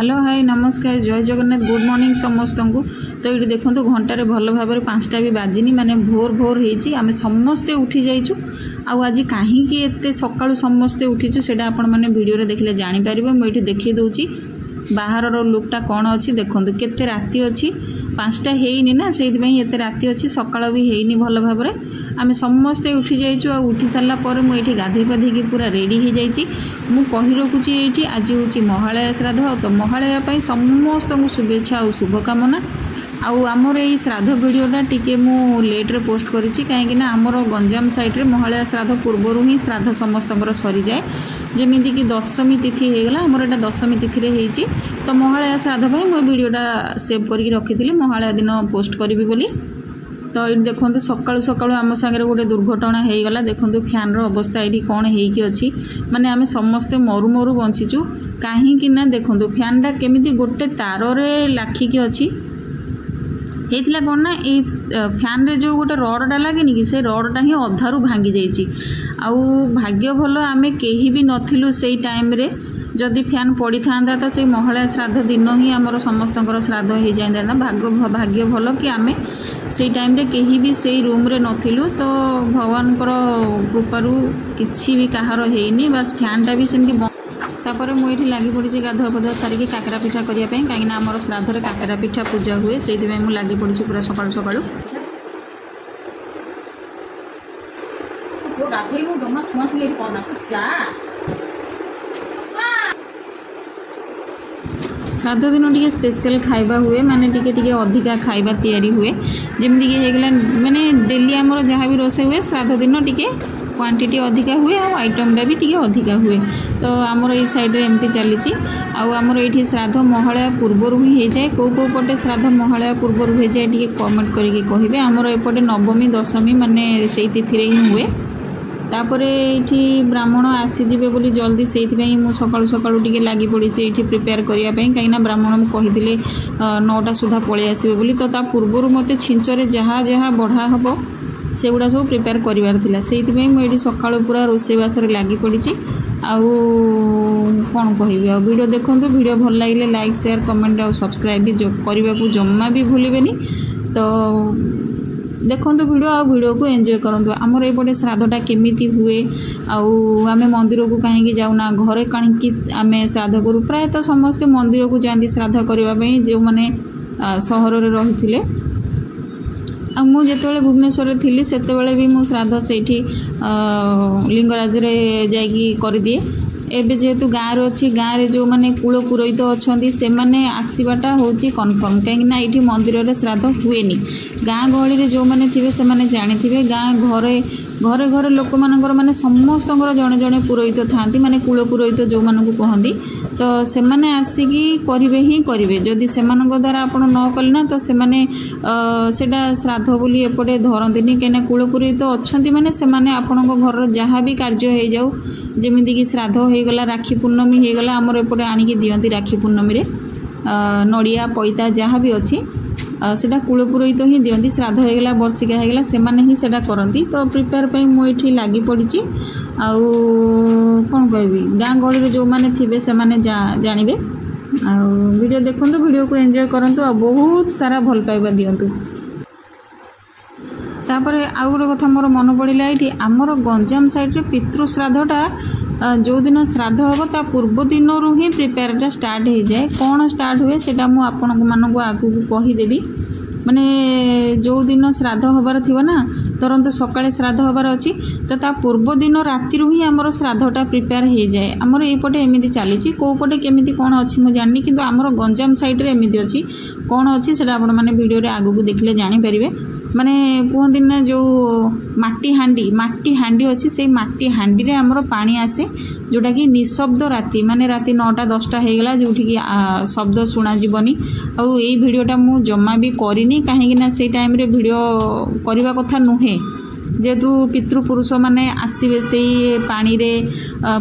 Hello hi नमस्कार जय Jagannath good morning समस्त को। तो ये देखो घंटार भल भाव 5टा भी बाजिनी माने भोर भोर होती आम समस्ते उठी जाइचु। आज कहीं एत सका समस्ते उठीचु से आपण मैंने वीडियो देखले जापर मुझे देखी दूची बाहर लुकटा कौन अच्छी देखो केते राति अच्छी 5टा है ना से एत राति अच्छी सकाळ भी है भल भाव आम समस्ते उठी जाइचु। उठी सारा पर मुझे गाधे पाधे पूरा रेडी हो जाइए। मु कही रखुची ये आज हूँ महालया श्राद्ध। तो महालया समस्त को शुभेच्छा और शुभकामना। आमर ये श्राद्ध वीडियोटा टिके मु लेट्रे पोस्ट करी कहीं आमर गंजाम साइड्रे महालया श्राद्ध पूर्वर ही श्राद्ध समस्त सरी जाए जमीक कि दशमी तिथि होगला आमर एटा दशमी तिथि होती। तो महालया श्राद्ध मुझे वीडियोटा सेव करके रखी महालया दिन पोस्ट करी बोली। तो ये देखो सकाळु सकाळु आम सागर गोटे दुर्घटना होगला। देखो फैन अवस्था ये कौन होची माने आम समस्ते मरु मरु बंचीचु कहीं देखो फैनटा केमिति गोटे तार लाखिकी अच्छी होता कौन ना ये फैन रे जो गोटे रडटा लगे कि से रडटा ही अधारू भांगी जाइए। आउ भाग्य भल आम कहीं भी नथिलु से टाइम रे जदि फैन पड़ी था तो से महालया श्राद्ध दिन ही आमर समस्त श्राद्ध हो जाता। भाग्य भल कि आम से टाइम रे कहीं भी से रूम रे नथिलु। तो भगवान कृपारू किसी भी कहार है बस फैनटा भी सेमती तापर मुझे लगी पड़ी गाधुआ पाधुआ सारिकी काकरा पिठा करने कहीं आमर श्राद्ध काकरा पिठा पूजा हुए से लगी पड़ी पूरा सकाळु सकाळु। श्राद्ध दिन टी स्पेशल खाइबा हुए माने टिके अधिका खाइबा तैयारी हुए जमीक होगला माने डेली आमर जहाँ भी रोसे हुए श्राद्ध दिन टिके क्वांटिटी अधिका हुए और आइटमटा भी टिके अधिका हुए। तो आमर ये साइड्रे एमती चली आमर ये श्राद्ध महालया पूर्वर ही हो जाए कौ पटे श्राद्ध महालया पूर्वर हो जाए टी कमेंट करके कहे। आमर एपटे नवमी दशमी माने से तिथि ही हुए तापर ये ब्राह्मण आसीजे बोली जल्दी से सकाळु सकाळु टिके लगी पड़ी ये प्रिपेयर करने कहीं ब्राह्मण कही 9टा सुधा पलि आसबे बोली। तो ता पूर्वर मत छिंचरे जहाँ जहाँ बढ़ा हम से गुड़ा सब प्रिपेयर करार से मुझे सकाळु पूरा रोषेईवास लगी पड़ी। आउ कौन कह वीडियो देखो वीडियो भल लगे लाइक शेयर कमेंट और सब्सक्राइब भी करने को जमा भी भूलें। तो देखो वीडियो आ वीडियो को एंजॉय करूँ। आमर ये श्राद्धटा केमिति हुए आम मंदिर को कहीं जाऊना घरे कहीं आम श्राद्ध करूँ प्रायतः समस्ते मंदिर को जाती श्राद्ध करने जो मैंने सहर में रही मुझे भुवनेश्वर थी से भी मु श्राद्ध से लिंगराज जाकि करदिए। एबे जेहेतु गाँव अच्छी गाँव जो मैंने कूल पुरोहित अच्छा से मैंने आसवाटा हूँ कन्फर्म कहीं ये मंदिर में श्राद्ध हुए गाँ गहली जो मैंने थे से जानी गाँ घरे घरे घरे लोक मानकर माने समस्त जड़े जड़े पुरोहित था माने कूल पुरोहित जो मानू कहती। तो से मैंने आसिकी करेंगे ही करेंगे जदि से द्वारा आप न कले ना तो से सेटा श्राद्ध बोली एपटे धरती कहीं कूल पुरोहित अच्छा माने से आपण घर जहाँ भी कार्य हो जाऊ जमीक कि श्राद्ध होगला राखी पूर्णमी होगला आमर एपटे आणिकी दियंती राखी पूर्णमी रे नड़िया पैता जहाँ भी अच्छी सेटा कूल पुरोहित ही दियंती श्राद्ध होगला वर्षिका होगला से ही सेटा करती। तो प्रिपेयर पे मुझे लगी पड़ी आउ कौन कहबी गाँ गहली जो मैंने थे से जानवे वीडियो देखो वीडियो को एंजॉय करूँ और बहुत सारा भल पाइबा दिंतु। तापर आउ गोटे कथा मोर मन पड़ा ये आमर गंजाम साइड्रे पितृ श्राद्धटा जो दिन श्राद्ध हम ता पूर्व दिन ही प्रिपेयरटा स्टार्ट हो जाए। कौन स्टार्ट हुए से आपण मानक आगू कहीदेवी माने जो दिन श्राद्ध हबार थी ना तुरंत सकाळे श्राद्ध हबार अच्छी तो ता पूर्व दिन राति ही आमर श्राद्धटा प्रिपेयर हो जाए। आमर एपटे एमती चली कौपटे केमिति कौन अच्छी मुझे जाननी किंतु आमर गंजाम साइड्रे एमती अच्छी कौन अच्छी से आपण मैंने वीडियो आगू देखले जानीपर माने कहते ना जो माटी हांडी अच्छी से माटी हांडी रे आमर पानी आसे जोटा कि निशब्द राति माने राति 9टा 10टा होगला जो शब्द शुणा जीवनी। आउ ये वीडियोटा मु जमा भी करिनी कहीं से टाइम रे वीडियो करने कथा नुहे जेहेतु पितृपुरुष मैंने आसवे से पानी रे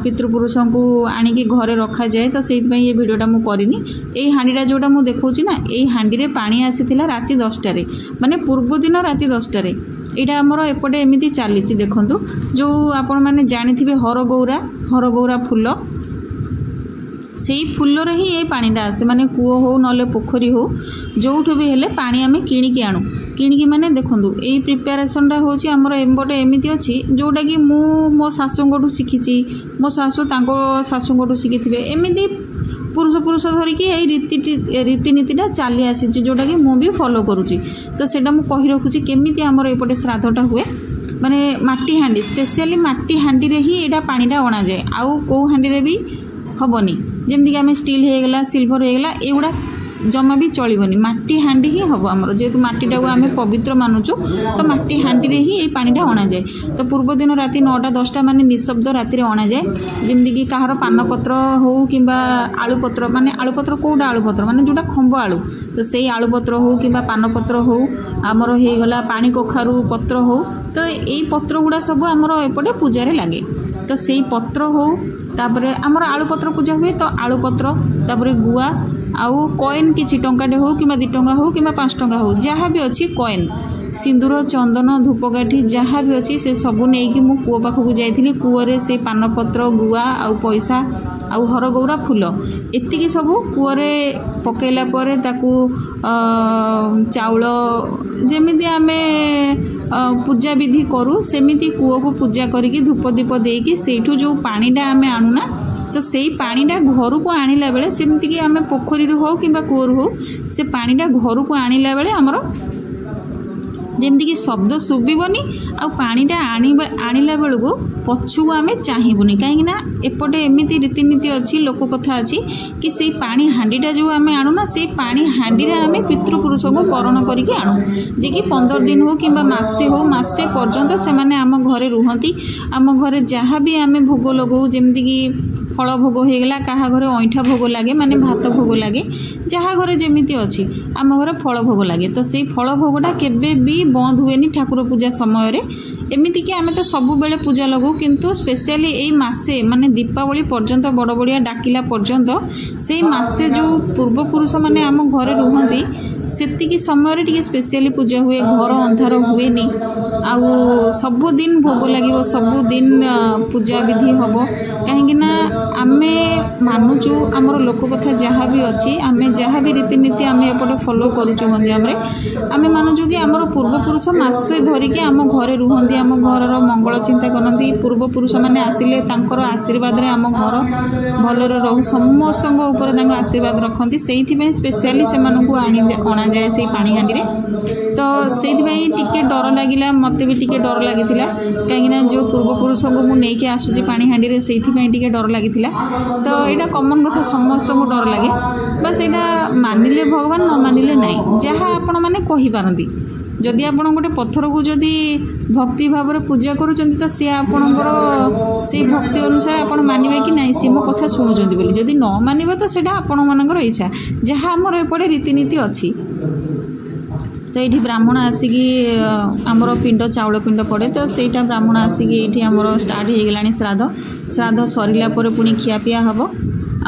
पितृपुरुष को आणिकी घरे रखा जाए। तो से ये वीडियोटा मु करिनी ये हांडीटा जोटा मु देखौची ना ये हांडी रे पानी आसीथिला राति 10टारे माने पूर्व दिन राति 10टारे यहाँ आमर एपटे एमती चली देखु जो आपण मैंने जानी हरगौरा फूल ସେଇ ଫୁଲରେ ହିଁ ଏ ପାଣିଟା ଆସେ, ମାନେ କୂଅ ହଉ ନହେଲେ ପୋଖରୀ ହଉ ଯେଉଁଠୁ ବି ହେଲେ ପାଣି ଆମେ କିଣିକି ଆଣୁ। କିଣିକି ମାନେ ଦେଖନ୍ତୁ ଏଇ ପ୍ରିପାରେସନଟା ହେଉଛି ଆମର ଏମ୍ବଟେ ଏମିତି ଅଛି ଯେଉଁଟାକି ମୁଁ ମୋ ଶାଶୁଙ୍କଠୁ ଶିଖିଛି, ମୋ ଶାଶୁ ତାଙ୍କ ଶାଶୁଙ୍କଠୁ ଶିଖିଥିବେ, ଏମିତି ପୁରୁଷ ଧରିକି ଏଇ ରୀତିନୀତିଟା ଚାଲି ଆସିଛି, ଯେଉଁଟାକି ମୁଁ ବି ଫଲୋ କରୁଛି। ତ ସେଇଟା ମୁଁ କହି ରଖୁଛି କେମିତି ଆମର ଏପଟେ ଶ୍ରାଦ୍ଧଟା ହୁଏ। ମାନେ ମାଟି ହାଣ୍ଡି, ସ୍ପେଶିଆଲି ମାଟି ହାଣ୍ଡିରେ ହିଁ ଏଇଟା ପାଣିଟା ଅଣାଯାଏ, ଆଉ କେଉଁ ହାଣ୍ଡିରେ ବି ହେବନି। ଯେମିତିକି ଆମେ ଷ୍ଟିଲ୍ ହେଇଗଲା, ସିଲଭର ହେଇଗଲା, ଏଗୁଡ଼ା ଜମା ବି ଚଳିବନି। ମାଟି ହାଣ୍ଡି ହିଁ ହେବ ଆମର, ଯେହେତୁ ମାଟିଟାକୁ ଆମେ ପବିତ୍ର ମାନୁଛୁ, ତ ମାଟି ହାଣ୍ଡିରେ ହିଁ ଏଇ ପାଣିଟା ଅଣାଯାଏ। ତ ପୂର୍ବଦିନ ରାତି 9ଟା 10ଟା ମାନେ ନିଃଶବ୍ଦ ରାତିରେ ଅଣାଯାଏ। ଯେମିତିକି କାହାର ପାନପତ୍ର ହେଉ କିମ୍ବା ଆଳୁପତ୍ର, ମାନେ ଆଳୁପତ୍ର କେଉଁଟା ଆଳୁପତ୍ର ମାନେ ଯେଉଁଟା ଖମ୍ବ ଆଳୁ, ତ ସେଇ ଆଳୁପତ୍ର ହେଉ କିମ୍ବା ପାନପତ୍ର ହେଉ, ଆମର ହେଇଗଲା ପାଣି କଖାରୁ ପତ୍ର ହେଉ, ତ ଏଇ ପତ୍ର ଗୁଡ଼ା ସବୁ ଆମର ଏପଟେ ପୂଜାରେ ଲାଗେ। ତ ସେଇ ପତ୍ର ହେଉ, ତାପରେ ଆମର ଆଳୁପତ୍ର ପୂଜା ହୁଏ, ତ ଆଳୁପତ୍ର, ତାପରେ ଗୁଆ ଆଉ କଏନ୍ କିଛି ଟଙ୍କାଟେ ହେଉ କିମ୍ବା 2 ଟଙ୍କା ହେଉ କିମ୍ବା 5 ଟଙ୍କା ହେଉ, ଯାହା ବି ଅଛି କଏନ୍, ସିନ୍ଦୁର, ଚନ୍ଦନ, ଧୂପକାଠି ଯାହା ବି ଅଛି ସେ ସବୁ ନେଇକି ମୁଁ କୂଅ ପାଖକୁ ଯାଇଥିଲି। କୂଅରେ ସେ ପାନପତ୍ର, ଗୁଆ ଆଉ ପଇସା ଆଉ ହରଗୌରା ଫୁଲ ଏତିକି ସବୁ କୂଅରେ ପକାଇଲା ପରେ ତାକୁ ଚାଉଳ, ଯେମିତି ଆମେ ପୂଜା ବିଧି କରୁ ସେମିତି କୂଅକୁ ପୂଜା କରିକି ଧୂପ ଦୀପ ଦେଇକି ସେଇଠୁ ଯେଉଁ ପାଣିଟା ଆମେ ଆଣୁନା, ତ ସେଇ ପାଣିଟା ଘରକୁ ଆଣିଲା ବେଳେ, ସେମିତିକି ଆମେ ପୋଖରୀରୁ ହେଉ କିମ୍ବା କୂଅରୁ ହେଉ, ସେ ପାଣିଟା ଘରକୁ ଆଣିଲା ବେଳେ ଆମର ଯେମିତିକି ଶବ୍ଦ ଶୁଭିବନି, ଆଉ ପାଣିଟା ଆଣିଲା ବେଳକୁ ପଛକୁ ଆମେ ଚାହିଁବୁନି। କାହିଁକିନା ଏପଟେ ଏମିତି ରୀତିନୀତି ଅଛି, ଲୋକ କଥା ଅଛି କି ସେଇ ପାଣି ହାଣ୍ଡିଟା ଯେଉଁ ଆମେ ଆଣୁନା, ସେଇ ପାଣି ହାଣ୍ଡିରେ ଆମେ ପିତୃପୁରୁଷଙ୍କୁ ବରଣ କରିକି ଆଣୁ, ଯେ କି 15 ଦିନ ହେଉ କିମ୍ବା ମାସେ ହେଉ, ମାସେ ପର୍ଯ୍ୟନ୍ତ ସେମାନେ ଆମ ଘରେ ରୁହନ୍ତି। ଆମ ଘରେ ଯାହା ବି ଆମେ ଭୋଗ ଲଗାଉ, ଯେମିତିକି ଫଳ ଭୋଗ ହେଇଗଲା, କାହା ଘରେ ଅଇଁଠା ଭୋଗ ଲାଗେ, ମାନେ ଭାତ ଭୋଗ ଲାଗେ, ଯାହା ଘରେ ଯେମିତି ଅଛି, ଆମ ଘରେ ଫଳ ଭୋଗ ଲାଗେ। ତ ସେଇ ଫଳ ଭୋଗଟା କେବେ ବି ବନ୍ଦ ହୁଏନି ଠାକୁର ପୂଜା ସମୟରେ। ଏମିତିକି ଆମେ ତ ସବୁବେଳେ ପୂଜା ଲଗାଉ, କିନ୍ତୁ ସ୍ପେଶିଆଲି ଏଇ ମାସେ ମାନେ ଦୀପାବଳି ପର୍ଯ୍ୟନ୍ତ, ବଡ଼ ବଡ଼ିଆ ଡାକିଲା ପର୍ଯ୍ୟନ୍ତ, ସେଇ ମାସେ ଯେଉଁ ପୂର୍ବପୁରୁଷମାନେ ଆମ ଘରେ ରୁହନ୍ତି ସେତିକି ସମୟରେ ଟିକେ ସ୍ପେଶିଆଲି ପୂଜା ହୁଏ। ଘର ଅନ୍ଧାର ହୁଏନି, ଆଉ ସବୁଦିନ ଭୋଗ ଲାଗିବ, ସବୁଦିନ ପୂଜା ବିଧି ହେବ। କାହିଁକିନା ଆମେ ମାନୁଛୁ ଆମର ଲୋକ କଥା ଯାହା ବି ଅଛି, ଆମେ ଯାହା ବି ରୀତିନୀତି ଆମେ ଏପଟେ ଫଲୋ କରୁଛୁ ଗଞ୍ଜାମରେ, ଆମେ ମାନୁଛୁ କି ଆମର ପୂର୍ବପୁରୁଷ ମାସେ ଧରିକି ଆମ ଘରେ ରୁହନ୍ତି, ଆମ ଘରର ମଙ୍ଗଳ ଚିନ୍ତା କରନ୍ତି। ପୂର୍ବପୁରୁଷମାନେ ଆସିଲେ ତାଙ୍କର ଆଶୀର୍ବାଦରେ ଆମ ଘର ଭଲରେ ରହୁ, ସମସ୍ତଙ୍କ ଉପରେ ତାଙ୍କ ଆଶୀର୍ବାଦ ରଖନ୍ତି। ସେଇଥିପାଇଁ ସ୍ପେଶିଆଲି ସେମାନଙ୍କୁ ଅଣାଯାଏ ସେଇ ପାଣି ହାଣ୍ଡିରେ। ତ ସେଇଥିପାଇଁ ଟିକେ ଡର ଲାଗିଲା, ମୋତେ ବି ଟିକେ ଡର ଲାଗିଥିଲା, କାହିଁକିନା ଯେଉଁ ପୂର୍ବପୁରୁଷଙ୍କୁ ମୁଁ ନେଇକି ଆସୁଛି ପାଣି ହାଣ୍ଡିରେ, ସେଇଥିପାଇଁ ଟିକେ ଡର ଲାଗିଥିଲା। ତ ଏଇଟା କମନ୍ କଥା, ସମସ୍ତଙ୍କୁ ଡର ଲାଗେ। ବାସ୍ ଏଇଟା ମାନିଲେ ଭଗବାନ, ନ ମାନିଲେ ନାହିଁ, ଯାହା ଆପଣମାନେ କହିପାରନ୍ତି। ଯଦି ଆପଣ ଗୋଟେ ପଥରକୁ ଯଦି ଭକ୍ତି ଭାବରେ ପୂଜା କରୁଛନ୍ତି, ତ ସିଏ ଆପଣଙ୍କର ସେଇ ଭକ୍ତି ଅନୁସାରେ ଆପଣ ମାନିବେ କି ନାହିଁ, ସିଏ ମୋ କଥା ଶୁଣୁଛନ୍ତି ବୋଲି। ଯଦି ନ ମାନିବେ ତ ସେଇଟା ଆପଣମାନଙ୍କର ଇଚ୍ଛା, ଯାହା ଆମର ଏପଟେ ରୀତିନୀତି ଅଛି। ତ ଏଇଠି ବ୍ରାହ୍ମଣ ଆସିକି ଆମର ପିଣ୍ଡ, ଚାଉଳ ପିଣ୍ଡ ପଡ଼େ, ତ ସେଇଟା ବ୍ରାହ୍ମଣ ଆସିକି ଏଇଠି ଆମର ଷ୍ଟାର୍ଟ ହେଇଗଲାଣି ଶ୍ରାଦ୍ଧ ସରିଲା ପରେ ପୁଣି ଖିଆପିଆ ହେବ।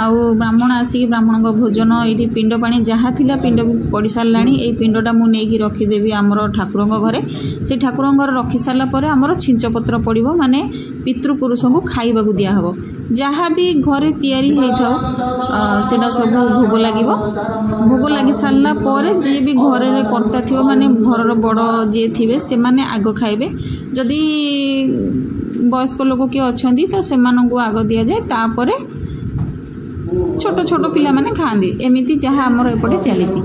ଆଉ ବ୍ରାହ୍ମଣ ଆସିକି ବ୍ରାହ୍ମଣଙ୍କ ଭୋଜନ, ଏଇଠି ପିଣ୍ଡ ପାଣି ଯାହା ଥିଲା ପିଣ୍ଡ ପଡ଼ିସାରିଲାଣି। ଏଇ ପିଣ୍ଡଟା ମୁଁ ନେଇକି ରଖିଦେବି ଆମର ଠାକୁରଙ୍କ ଘରେ। ସେଇ ଠାକୁରଙ୍କ ଘରେ ରଖିସାରିଲା ପରେ ଆମର ଛିଞ୍ଚପତ୍ର ପଡ଼ିବ, ମାନେ ପିତୃପୁରୁଷଙ୍କୁ ଖାଇବାକୁ ଦିଆହେବ। ଯାହା ବି ଘରେ ତିଆରି ହେଇଥାଉ ସେଇଟା ସବୁ ଭୋଗ ଲାଗିବ। ଭୋଗ ଲାଗି ସାରିଲା ପରେ ଯିଏ ବି ଘରେ କର୍ତ୍ତା ଥିବ, ମାନେ ଘରର ବଡ଼ ଯିଏ ଥିବେ, ସେମାନେ ଆଗ ଖାଇବେ। ଯଦି ବୟସ୍କ ଲୋକ କିଏ ଅଛନ୍ତି ତ ସେମାନଙ୍କୁ ଆଗ ଦିଆଯାଏ, ତାପରେ ଛୋଟ ଛୋଟ ପିଲାମାନେ ଖାଆନ୍ତି। ଏମିତି ଯାହା ଆମର ଏପଟେ ଚାଲିଛି।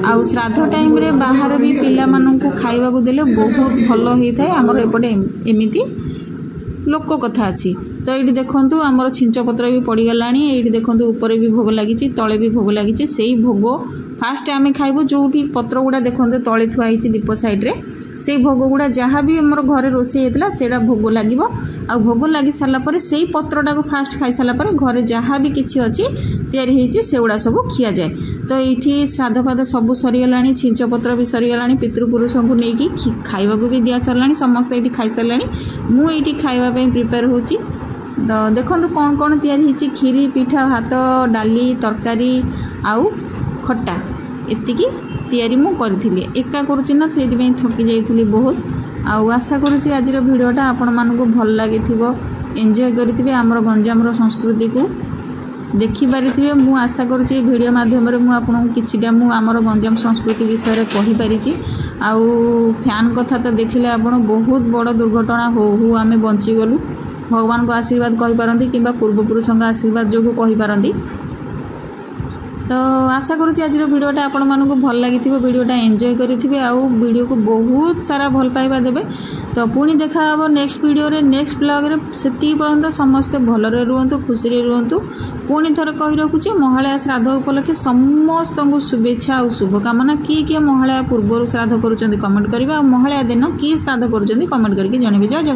ଆଉ ଶ୍ରାଦ୍ଧ ଟାଇମ୍ରେ ବାହାରେ ବି ପିଲାମାନଙ୍କୁ ଖାଇବାକୁ ଦେଲେ ବହୁତ ଭଲ ହେଇଥାଏ। ଆମର ଏପଟେ ଏମିତି ଲୋକ କଥା ଅଛି। ତ ଏଇଠି ଦେଖନ୍ତୁ ଆମର ଛିଞ୍ଚପତ୍ର ବି ପଡ଼ିଗଲାଣି। ଏଇଠି ଦେଖନ୍ତୁ ଉପରେ ବି ଭୋଗ ଲାଗିଛି, ତଳେ ବି ଭୋଗ ଲାଗିଛି। ସେଇ ଭୋଗ ଫାଷ୍ଟ ଆମେ ଖାଇବୁ, ଯେଉଁଠି ପତ୍ର ଗୁଡ଼ା ଦେଖନ୍ତୁ ତଳେ ଥୁଆ ହେଇଛି ଦୀପ ସାଇଡ଼୍ରେ, ସେଇ ଭୋଗ ଗୁଡ଼ା ଯାହା ବି ଆମର ଘରେ ରୋଷେଇ ହେଇଥିଲା ସେଇଟା ଭୋଗ ଲାଗିବ। ଆଉ ଭୋଗ ଲାଗି ସାରିଲା ପରେ ସେଇ ପତ୍ରଟାକୁ ଫାଷ୍ଟ ଖାଇସାରିଲା ପରେ ଘରେ ଯାହା ବି କିଛି ଅଛି ତିଆରି ହେଇଛି ସେଗୁଡ଼ା ସବୁ ଖିଆଯାଏ। ତ ଏଇଠି ଶ୍ରାଦ୍ଧପାଦ ସବୁ ସରିଗଲାଣି, ଛିଞ୍ଚପତ୍ର ବି ସରିଗଲାଣି, ପିତୃପୁରୁଷଙ୍କୁ ନେଇକି ଖାଇବାକୁ ବି ଦିଆ ସରିଲାଣି, ସମସ୍ତେ ଏଇଠି ଖାଇସାରିଲାଣି। ମୁଁ ଏଇଠି ଖାଇବା ପାଇଁ ପ୍ରିପେୟାର ହେଉଛି। ତ ଦେଖନ୍ତୁ କ'ଣ କ'ଣ ତିଆରି ହେଇଛି, କ୍ଷୀରି, ପିଠା, ଭାତ, ଡାଲି, ତରକାରୀ ଆଉ ଖଟା, ଏତିକି ତିଆରି ମୁଁ କରିଥିଲି। ଏକା କରୁଛି ନା, ସେଇଥିପାଇଁ ଥକି ଯାଇଥିଲି ବହୁତ। ଆଉ ଆଶା କରୁଛି ଆଜିର ଭିଡ଼ିଓଟା ଆପଣମାନଙ୍କୁ ଭଲ ଲାଗିଥିବ, ଏନ୍ଜୟ କରିଥିବେ ଆମର ଗଞ୍ଜାମର ସଂସ୍କୃତିକୁ। देखिपारे मु आशा करुँची वीडियो माध्यम मु आपको किछिटा मु आमर गंजाम संस्कृति विषय कहि पारिछि। आउ फैन कथा तो देखिले आपण बहुत बड़ दुर्घटना हो आमे बंची गलु। भगवान को आशीर्वाद कहि पारंती किंबा पूर्वपुरुषों आशीर्वाद जो कहि पारंती। तो आशा करुँची आज वीडियोटा आपण मानक भल लगी वीडियोटा एंजॉय करेंगे आउ वीडियो को बहुत सारा भल पाइबा देबे। तो पुणी देखा हम नेक्स्ट वीडियो रे नेक्स्ट ब्लॉग रे सेती पर्यंत समस्ते भलरे रुहंतु खुशी रे रुहंतु। पुणी थरे कहि रखुची महालया श्राद्ध उपलक्षे समस्त को शुभेच्छा और शुभकामना। किए महालया पूर्व श्राद्ध करुचंदी कमेंट करिवे आ महालया दिन की श्राद्ध करुचंदी कमेंट करके जणेबे। जय जगन्नाथ।